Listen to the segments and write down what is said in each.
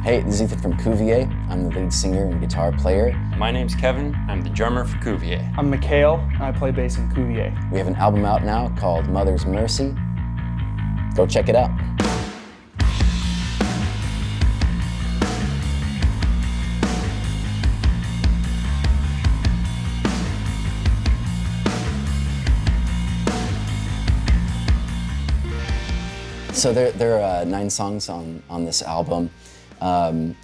Hey, this is Ethan from Cuvier. I'm the lead singer and guitar player. My name's Kevin. I'm the drummer for Cuvier. I'm Mikhail, and I play bass in Cuvier. We have an album out now called Mother's Mercy. Go check it out. So there are 9 songs on this album.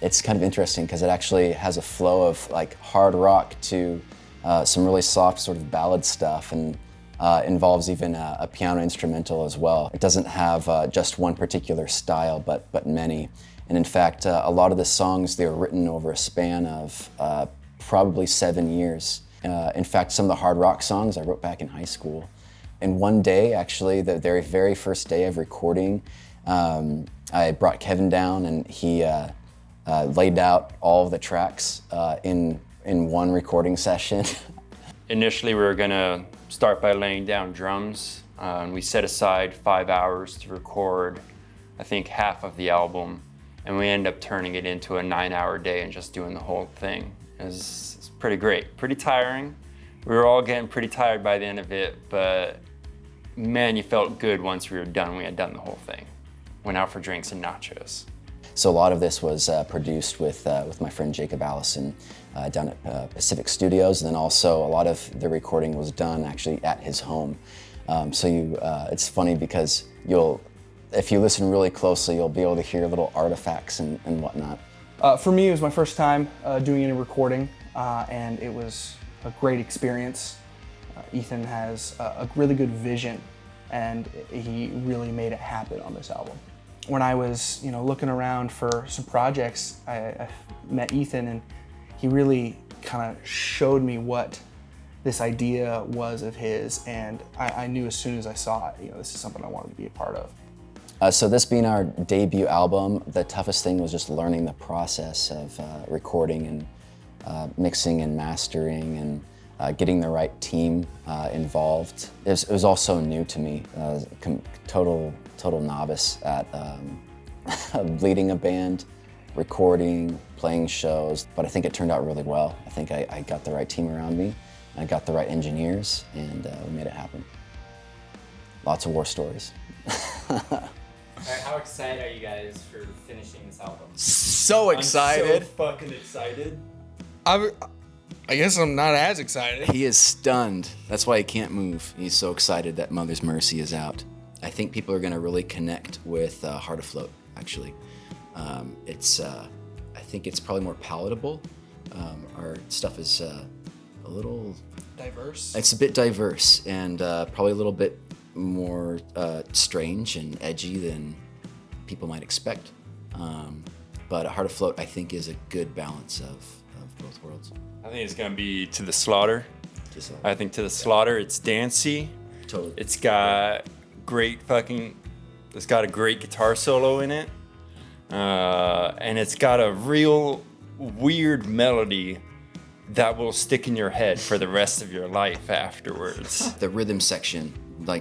It's kind of interesting because it actually has a flow of like hard rock to some really soft sort of ballad stuff, and involves even a piano instrumental as well. It doesn't have just one particular style, but many. And in fact, a lot of the songs, they were written over a span of probably 7 years. In fact, some of the hard rock songs I wrote back in high school. And one day, actually, the very first day of recording, I brought Kevin down and he laid out all of the tracks in one recording session. Initially, we were gonna start by laying down drums, and we set aside 5 hours to record, I think, half of the album, and we ended up turning it into a 9-hour day and just doing the whole thing. It's pretty great, pretty tiring. We were all getting pretty tired by the end of it, but man, you felt good once we were done. We had done the whole thing. Went out for drinks and nachos. So a lot of this was produced with my friend Jacob Allison down at Pacific Studios, and then also a lot of the recording was done actually at his home. It's funny because if you listen really closely, you'll be able to hear little artifacts and whatnot. For me, it was my first time doing any recording, and it was a great experience. Ethan has a really good vision, and he really made it happen on this album. When I was, looking around for some projects, I met Ethan, and he really kind of showed me what this idea was of his, and I knew as soon as I saw it, this is something I wanted to be a part of. So this being our debut album, the toughest thing was just learning the process of recording and mixing and mastering and getting the right team involved. It was also new to me. Total novice at leading a band, recording, playing shows, but I think it turned out really well. I think I got the right team around me, I got the right engineers, and we made it happen. Lots of war stories. All right, how excited are you guys for finishing this album? So excited. I'm so fucking excited. I guess I'm not as excited. He is stunned. That's why he can't move. He's so excited that Mother's Mercy is out. I think people are gonna really connect with Heart Afloat, actually. I think it's probably more palatable. Our stuff is a little... Diverse? It's a bit diverse and probably a little bit more strange and edgy than people might expect. But Heart Afloat, I think, is a good balance of both worlds. I think it's gonna be To the Slaughter. I think To the Slaughter, it's dancey. Totally. It's got a great guitar solo in it. And it's got a real weird melody that will stick in your head for the rest of your life afterwards. The rhythm section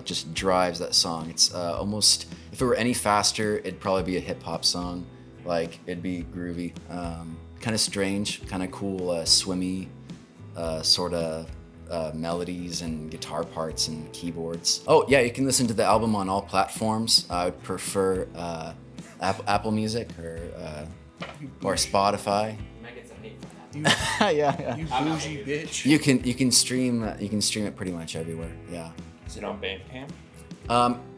just drives that song. It's almost, if it were any faster, it'd probably be a hip hop song. It'd be groovy. Kind of strange, kind of cool, swimmy sort of melodies and guitar parts and keyboards. Oh yeah, you can listen to the album on all platforms. I would prefer Apple Music or Spotify. You might get some hate from that. Yeah. You bougie bitch. You can stream it pretty much everywhere. Yeah. Is it on Bandcamp?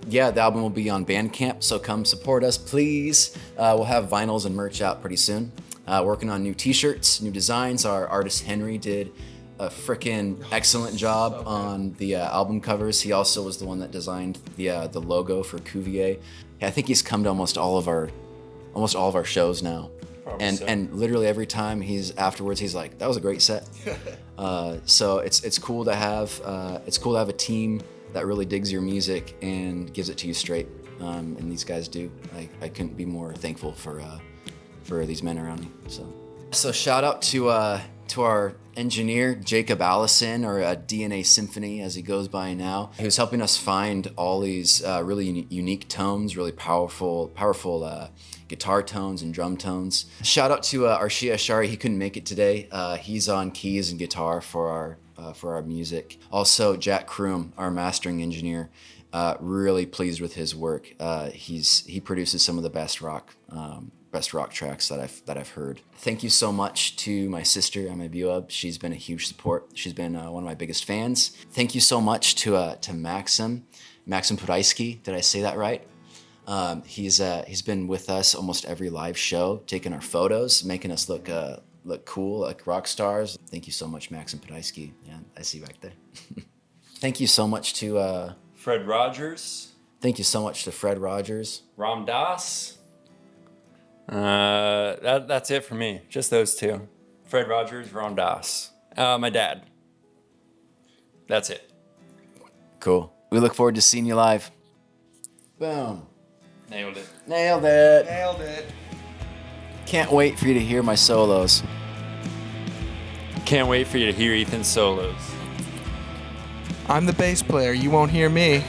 Yeah, the album will be on Bandcamp, so come support us, please. We'll have vinyls and merch out pretty soon. Working on new t-shirts, new designs. Our artist Henry did a frickin' excellent job on the album covers. He also was the one that designed the logo for Cuvier. I think he's come to almost all of our shows now. And literally every time afterwards he's like, that was a great set. So it's cool to have a team that really digs your music and gives it to you straight. And these guys do. I couldn't be more thankful for these men around me. So shout out to our engineer, Jacob Allison, or DNA Symphony as he goes by now, who's helping us find all these really unique tones, really powerful guitar tones and drum tones. Shout out to Arshia Ashari. He couldn't make it today. He's on keys and guitar for our music. Also, Jack Kroom, our mastering engineer. Really pleased with his work. He produces some of the best rock tracks that I've heard. Thank you so much to my sister, Amabiua. She's been a huge support. She's been one of my biggest fans. Thank you so much to Maxim Podaiski. Did I say that right? He's been with us almost every live show, taking our photos, making us look cool, like rock stars. Thank you so much, Maxim Podaiski. Yeah, I see you back there. Thank you so much to Fred Rogers. Thank you so much to Fred Rogers. Ram Dass. That's it for me. Just those two. Fred Rogers, Ram Dass. My dad. That's it. Cool. We look forward to seeing you live. Boom. Nailed it. Nailed it. Nailed it. Can't wait for you to hear my solos. Can't wait for you to hear Ethan's solos. I'm the bass player. You won't hear me.